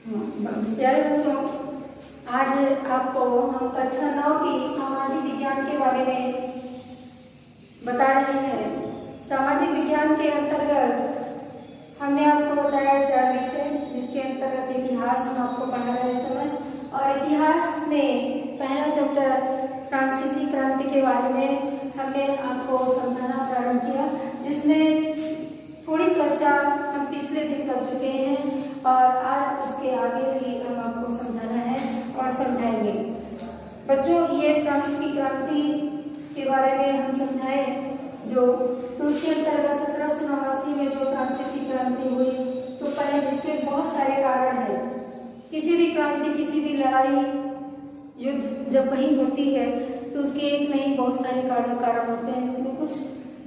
प्यारे बच्चों, आज आपको हम कक्षा 9 की सामाजिक विज्ञान के बारे में बता रहे हैं। सामाजिक विज्ञान के अंतर्गत हमने आपको बताया 4 विषय, जिसके अंतर्गत इतिहास हम आपको पढ़ा रहे इस समय। और इतिहास में पहला चैप्टर फ्रांसीसी क्रांति के बारे में हमने आपको समझाना प्रारंभ किया, जिसमें थोड़ी चर्चा हम पिछले दिन कर चुके हैं और आज उसके आगे भी हम आपको समझाना है और समझाएंगे। बच्चों, ये फ्रांस की क्रांति के बारे में हम समझाए जो, तो उसके अंतर्गत 1789 में जो फ्रांसीसी क्रांति हुई, तो पहले इसके बहुत सारे कारण हैं। किसी भी क्रांति, किसी भी लड़ाई, युद्ध जब कहीं होती है तो उसके एक नहीं बहुत सारे कारण होते हैं, जिसमें कुछ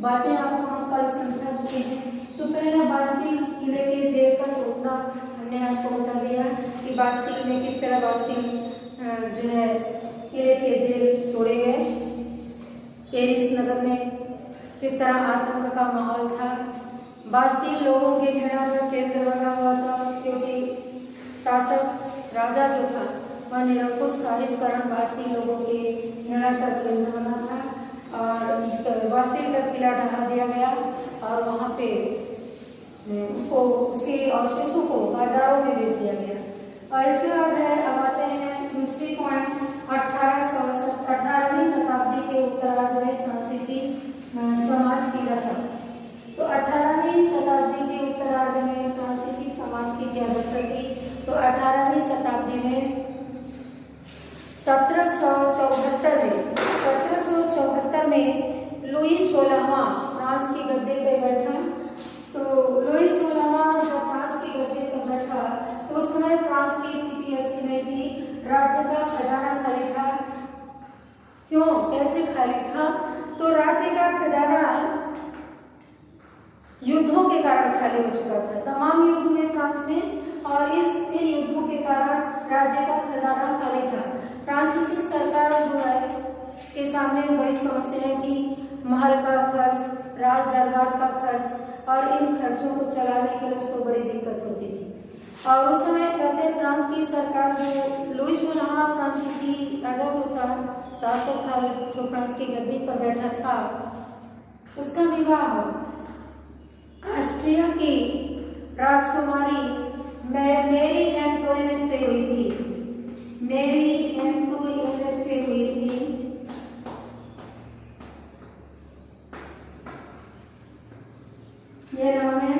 बातें आपको हम कल समझा चुके हैं। तो पहला बास्तिल किले के जेल का टूटना हमने आपको बता दिया कि बास्तिल में किस तरह बास्तिल जो है किले के जेल तोड़े गए। पेरिस नगर में किस तरह आतंक का माहौल था। बास्तिल लोगों के घृणा का केंद्र बना हुआ था, क्योंकि शासक राजा जो था वह निरंकुश था। इस कारण बास्तिल लोगों के घृणा का केंद्र बना था और इस बास्तिल का किला ढहा दिया गया और वहाँ पे उसको, उसके अवशेषों को बाजारों में बेच दिया गया। और इसके बाद है, अब आते हैं दूसरी पॉइंट, 18वीं शताब्दी के उत्तरार्ध में फ्रांसीसी समाज की दशा। तो 18वीं शताब्दी के उत्तरार्ध में फ्रांसीसी समाज की क्या दशा थी? तो 18वीं शताब्दी में 1774 में लुई 16वां फ्रांस की गद्दे पे बैठा। तो लुई 16वां जब फ्रांस की गद्दे पर बैठा तो उस समय फ्रांस की स्थिति अच्छी नहीं थी। राज्य का खजाना खाली था। क्यों, कैसे खाली था? तो राज्य का खजाना युद्धों के कारण खाली हो चुका था। तमाम युद्ध हुए फ्रांस में और इन युद्धों के कारण राज्य का खजाना खाली था। फ्रांसीसी सरकार जो है के सामने बड़ी समस्याएं थी। महल का खर्च, राज दरबार का खर्च और इन खर्चों को चलाने के लिए उसको बड़ी दिक्कत होती थी। और उस समय कहते हैं फ्रांस की सरकार जो लुई 16वां फ्रांसीसी राजा जो था, शासक था, जो फ्रांस की गद्दी पर बैठा था, उसका विवाह ऑस्ट्रिया की राजकुमारी मेरी एंटोइनेट से हुई थी। मेरी एंटोइनेट से हुई थी। ये नाम है,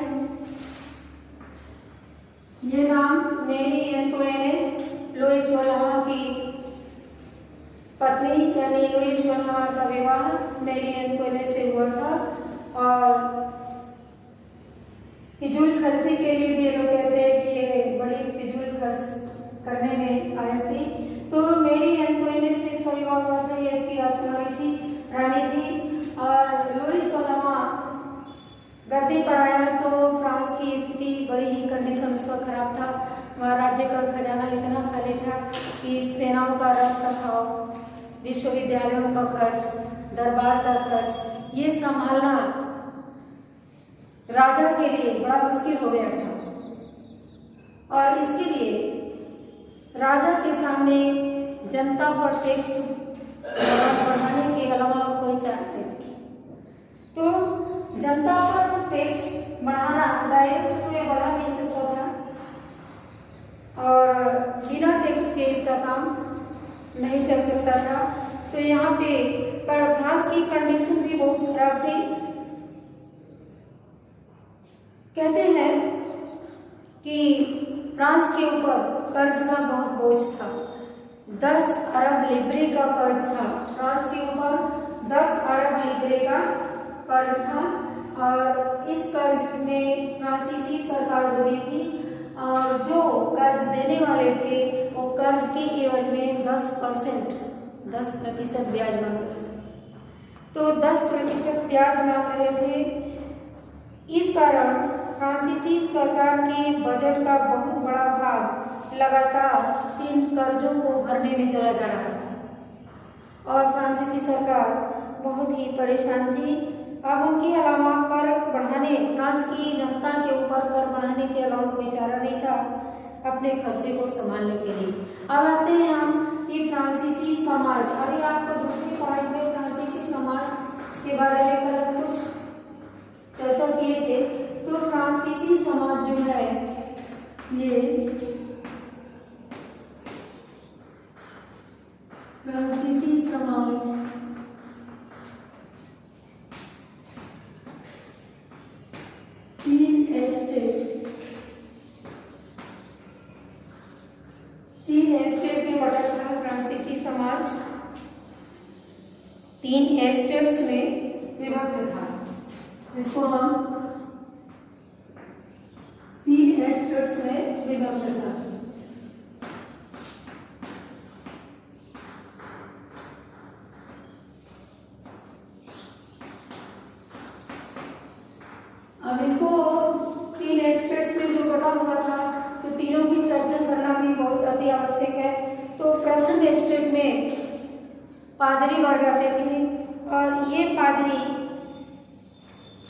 ये नाम मेरी एंटोइनेट लुई 16वां की पत्नी यानी लुई 16वां का विवाह मेरी एंटोइनेट से हुआ था। और फिजूल खर्ची के लिए भी ये लोग कहते हैं कि ये बड़ी फिजूल खर्च करने में आई थी। तो मेरी एंटोइनेट से इसका विवाह हुआ था। ये उसकी राजकुमारी थी, रानी थी। और लुई 16वां गद्दी पर आया तो फ्रांस की स्थिति बड़ी ही कंडीशन उसका खराब था। वहाँ राज्य का खजाना इतना खाली था कि सेनाओं का रख रखाव, विश्वविद्यालयों का खर्च, दरबार का खर्च, ये संभालना राजा के लिए बड़ा मुश्किल हो गया था। और इसके लिए राजा के सामने जनता पर टैक्स बढ़ाने के अलावा कोई चारा नहीं थी। तो जनता पर टैक्स बढ़ाना डायरेक्ट तो ये बढ़ा नहीं सकता था और बिना टैक्स के इसका काम नहीं चल सकता था। तो यहाँ पे फ्रांस की कंडीशन भी बहुत खराब थी। कहते हैं कि फ्रांस के ऊपर कर्ज का बहुत बोझ था। 10 अरब लिब्रे का कर्ज था। फ्रांस के ऊपर 10 अरब लिब्रे का कर्ज था और इस कर्ज में फ्रांसीसी सरकार डूबी थी। और जो कर्ज देने वाले थे वो कर्ज के एवज में 10% ब्याज मांग रहे थे। तो 10% ब्याज मांग रहे थे। इस कारण फ्रांसीसी सरकार के बजट का बहुत बड़ा भाग लगातार इन कर्जों को भरने में चला जा रहा था और फ्रांसीसी सरकार बहुत ही परेशान थी। अब उनके अलावा कर बढ़ाने, फ्रांस की जनता के ऊपर कर बढ़ाने के अलावा कोई चारा नहीं था। अपने खर्चे को संभालने के लिए। अब आते हैं हम कि फ्रांसीसी समाज। अभी आपको दूसरे पॉइंट में फ्रांसीसी समाज के बारे में कल कुछ चर्चा किए थे। तो फ्रांसीसी समाज जो है ये फ्रांसीसी समाज तीन एस्टेट में बटा था। फ्रांसीसी समाज 3 एस्टेट्स में विभक्त था। इसको हम 3 एस्टेट्स में विभक्त था। अब इसको 3 एस्टेट्स में जो बटा हुआ था तो तीनों की चर्चा करना भी बहुत अति आवश्यक है। तो प्रथम एस्टेट में पादरी वर्ग आते थे और ये पादरी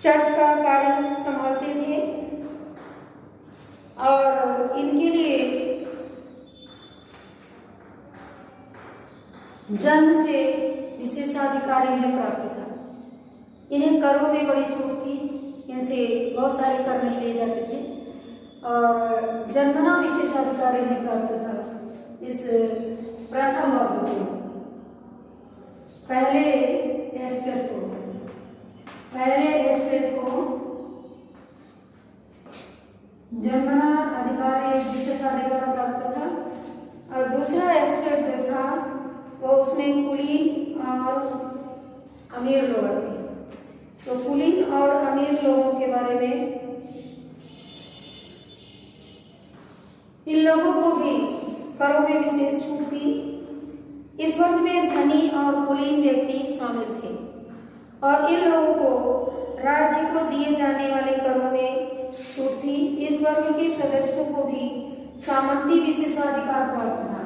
चर्च का कार्य संभालते थे और इनके लिए जन्म से विशेषाधिकार इन्हें प्राप्त था। इन्हें करों में बड़ी छूट थी, इनसे बहुत सारे कर नहीं लिए जाते थे और जन्मना विशेषाधिकार इन्हें प्राप्त था। इस प्रथम वर्ग को, पहले एस्टेट को जन्मना अधिकार विशेषाधिकार प्राप्त था और दूसरा एस्टेट जो था वो उसमें कुलीन और अमीर लोग आते हैं। तो कुलीन और अमीर लोगों के बारे में, इन लोगों को भी करों में विशेष छूट थी। इस वर्ग में धनी और कुलीन व्यक्ति शामिल थे और इन लोगों को राज्य को दिए जाने वाले करों में छूट थी। इस वर्ग के सदस्यों को भी सामंती विशेषाधिकार प्राप्त था।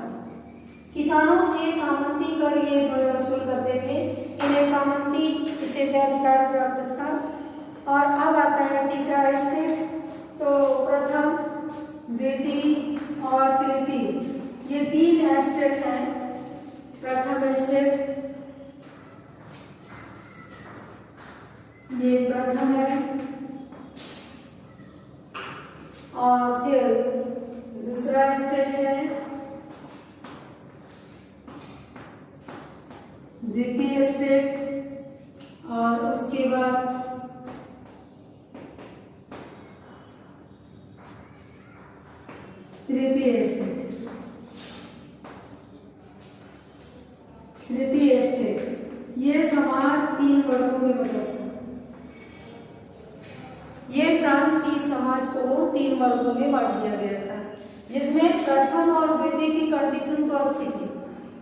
किसानों से सामंती कर ये वसूल करते थे, इन्हें सामंती विशेषाधिकार प्राप्त था। और अब आता है तीसरा एस्टेट। तो प्रथम, द्वितीय और तृतीय, ये 3 एस्टेट हैं। प्रथम एस्टेट ये प्रथम है और फिर दूसरा एस्टेट है द्वितीय एस्टेट और उसके बाद तृतीय एस्टेट। ये समाज 3 वर्गों में बटा था। ये फ्रांस की समाज को 3 वर्गों में बांट दिया गया था, जिसमें प्रथम और द्वितीय की कंडीशन तो अच्छी थी।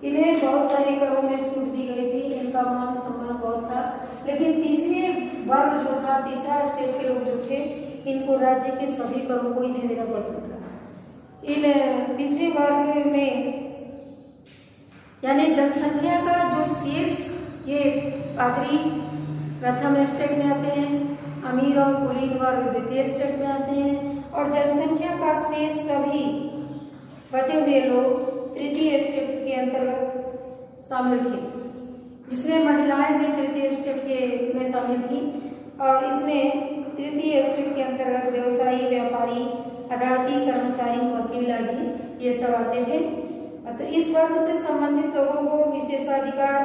इन्हें बहुत सारे करों में छूट दी गई थी, इनका मान सम्मान बहुत था। लेकिन तीसरे वर्ग जो था, तीसरा स्टेट के लोग जो थे, इनको राज्य के सभी करों को इन्हें देना पड़ता था। इन तीसरे वर्ग में यानी जनसंख्या का जो शेष, ये पादरी प्रथम एस्टेट में आते हैं, अमीर और कुलीन वर्ग द्वितीय एस्टेट में आते हैं और जनसंख्या का शेष सभी बचे हुए लोग तृतीय एस्टेट के अंतर्गत शामिल थे, जिसमें महिलाएं भी तृतीय एस्टेट के में शामिल थी। और इसमें तृतीय एस्टेट के अंतर्गत व्यवसायी, व्यापारी, अदालती कर्मचारी, वकील आदि ये सब आते थे। तो इस वर्ग से संबंधित लोगों को विशेषाधिकार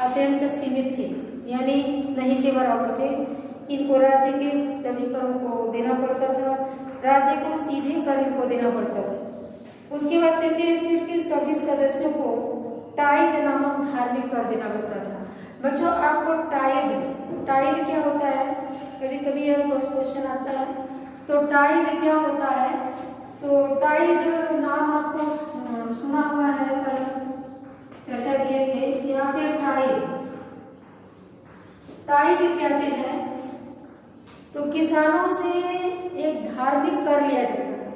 अत्यंत सीमित थे, यानी नहीं के बराबर थे। इनको राज्य के सभी करों को देना पड़ता था, राज्य को सीधे कर इनको देना पड़ता था। उसके बाद तृतीय एस्टेट के सभी सदस्यों को टाइद नामक धार्मिक कर देना पड़ता था। बच्चों, आपको टाइद क्या होता है? कभी कभी यह क्वेश्चन आता है। तो टाइद क्या होता है? तो टाइद नाम आपको सुना हुआ है, कल चर्चा किए थे। यहाँ पे टाइद क्या चीज है? तो किसानों से एक धार्मिक कर लिया जाता है,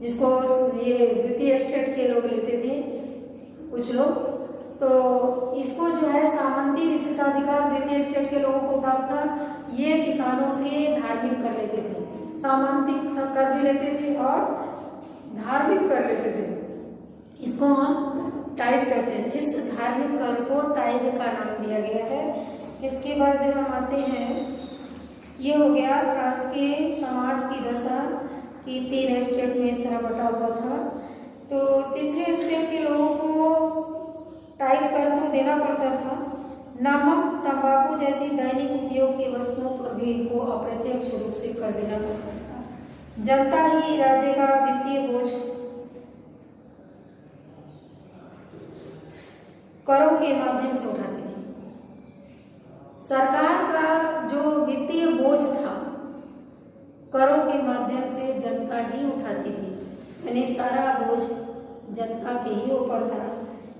जिसको ये द्वितीय एस्टेट के लोग लेते थे, कुछ लोग। तो इसको जो है सामंती विशेषाधिकार द्वितीय एस्टेट के लोगों को प्राप्त था। ये किसानों से धार्मिक कर लेते थे। सामाजिक कर भी लेते थे और धार्मिक कर लेते थे। इसको हम टाइद कहते हैं। इस धार्मिक कर को टाइद का नाम दिया गया है। इसके बाद हम आते हैं, ये हो गया फ्रांस के समाज की दशा कि 3 स्टेट में इस तरह बटा हुआ था। तो तीसरे स्टेट के लोगों को टाइद कर तो देना पड़ता था। नमक, तंबाकू जैसी दैनिक उपयोग की वस्तुओं पर भी इनको अप्रत्यक्ष रूप से कर देना पड़ता था। जनता ही राज्य का वित्तीय बोझ करों के माध्यम से उठाती थी। सरकार का जो वित्तीय बोझ था करों के माध्यम से जनता ही उठाती थी, यानी सारा बोझ जनता के ही ऊपर था।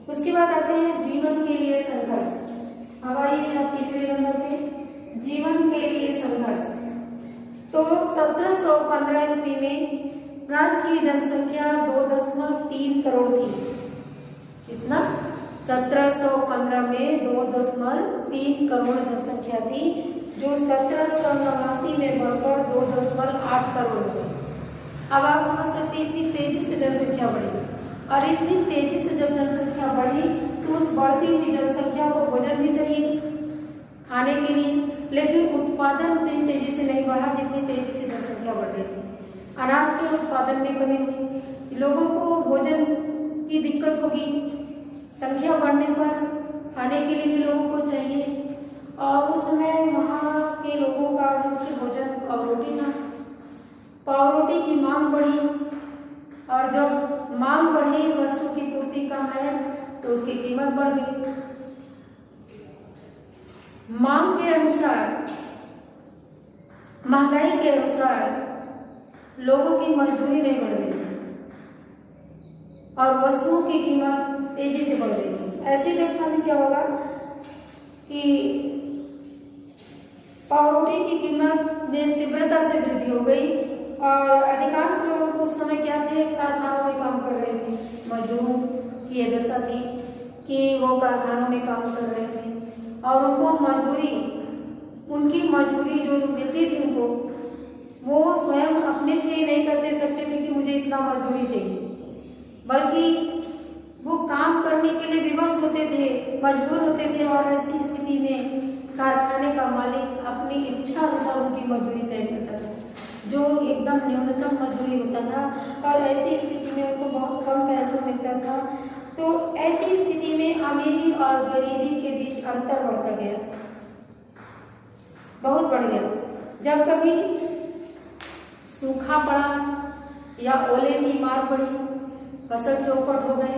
उसके बाद आते हैं जीवन के लिए संघर्ष। अब आइए आप तीसरे नंबर पे, जीवन के लिए संघर्ष। तो 1715 ईस्वी में फ्रांस की जनसंख्या 2.3 करोड़ थी। कितना? 1715 में 2.3 करोड़ जनसंख्या थी, जो 1789 में बढ़कर 2.8 करोड़ हो गई। अब आप समझ सकते हैं इतनी तेजी से जनसंख्या बढ़ी, और इतनी तेजी से जब जनसंख्या बढ़ी तो उस बढ़ती हुई जनसंख्या को भोजन भी चाहिए खाने के लिए, लेकिन उत्पादन उतनी तेजी से नहीं बढ़ा जितनी तेजी से जनसंख्या बढ़ रही थी। अनाज के उत्पादन में कमी हुई, लोगों को भोजन की दिक्कत होगी, संख्या बढ़ने पर खाने के लिए भी लोगों को चाहिए, और उस समय वहाँ के लोगों का मुख्य भोजन पावरोटी था। पावरोटी की मांग बढ़ी, और जब मांग बढ़ी, वस्तु की पूर्ति कम है तो उसकी कीमत बढ़ गई। मांग के अनुसार, महंगाई के अनुसार लोगों की मजदूरी नहीं बढ़ रही थी और वस्तुओं की कीमत तेजी से बढ़ रही थी। ऐसी दशा में क्या होगा कि पावरोटी की कीमत में तीव्रता से वृद्धि हो गई, और अधिकांश लोग उस समय क्या थे, कारखानों में काम कर रहे थे। मजदूरों की यह दशा थी कि वो कारखानों में काम कर रहे थे, और उनको मजदूरी, उनकी मजदूरी जो मिलती थी उनको, वो स्वयं अपने से नहीं करते सकते थे कि मुझे इतना मजदूरी चाहिए, बल्कि वो काम करने के लिए विवश होते थे, मजबूर होते थे। और ऐसी स्थिति में कारखाने का मालिक अपनी इच्छा अनुसार उनकी मजदूरी तय करता था, जो एकदम न्यूनतम मजदूरी होता था, और ऐसी स्थिति में उनको बहुत कम पैसा मिलता था। तो ऐसी स्थिति में अमीरी और गरीबी के बीच अंतर बढ़ता गया, बहुत बढ़ गया। जब कभी सूखा पड़ा या ओले की मार पड़ी, फसल चौपट हो गए,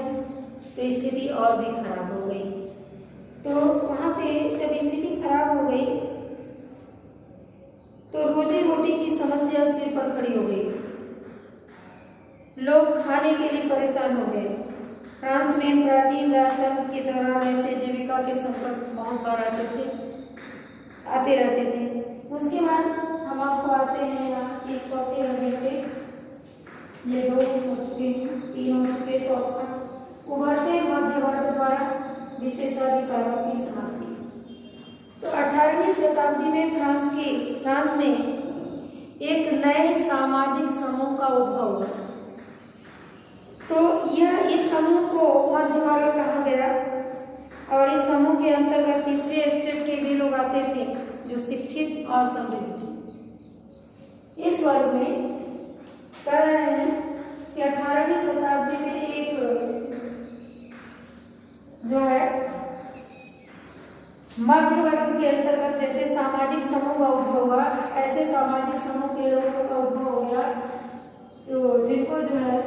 तो स्थिति और भी खराब हो गई। तो वहाँ पे जब स्थिति खराब हो गई तो रोजी रोटी की समस्या सिर पर खड़ी हो गई, लोग खाने के लिए परेशान हो गए। फ्रांस में प्राचीन राजतंत्र के दौरान ऐसे जीविका के संकट बहुत बार आते रहते थे। उसके बाद हम आपको आते हैं यहाँ एक चौथे नंबर पे, ये 2 हो चुके, 3 हो चुके, चौथा उभरते मध्य वर्ग द्वारा विशेषाधिकारों की समाप्ति। तो 18वीं शताब्दी में फ्रांस में एक नए सामाजिक समूह का उद्भव हुआ। तो इस समूह को मध्य वर्ग कहा गया, और इस समूह के अंतर्गत तीसरे स्टेट के भी लोग आते थे जो शिक्षित और समृद्ध थे। इस वर्ग में कह रहे हैं कि 18वीं शताब्दी में एक जो है मध्य वर्ग के अंतर्गत जैसे सामाजिक समूह का उद्भव हुआ, ऐसे सामाजिक समूह के लोगों का उद्भव हो गया, तो जिनको जो है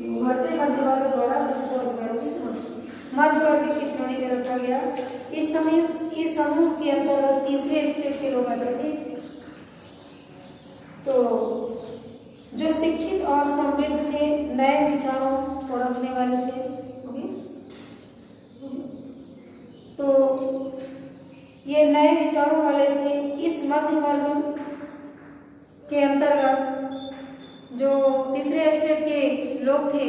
उभरते मध्य वर्ग द्वारा विशेषाधिकारों की समाप्ति, मध्य वर्ग की श्रेणी में रखा गया। इस समूह के अंतर्गत तीसरे स्टेट के लोग आते थे, तो जो शिक्षित और समृद्ध थे, नए विचारों को रखने वाले थे। तो ये नए विचारों वाले थे। इस मध्य वर्ग के अंतर्गत जो तीसरे स्टेट के लोग थे,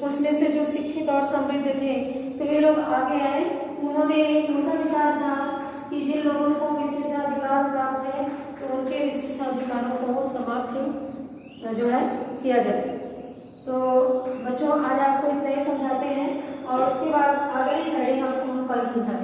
उसमें से जो शिक्षित और समृद्ध थे, तो वे लोग आगे आए। उनका विचार था कि जिन लोगों को विशेषाधिकार प्राप्त है तो उनके विशेषाधिकारों को समाप्त जो है किया जाए। तो बच्चों आज आपको इतना ही समझाते हैं और उसके बाद अगली हेडिंग आपको हम कल समझाते हैं।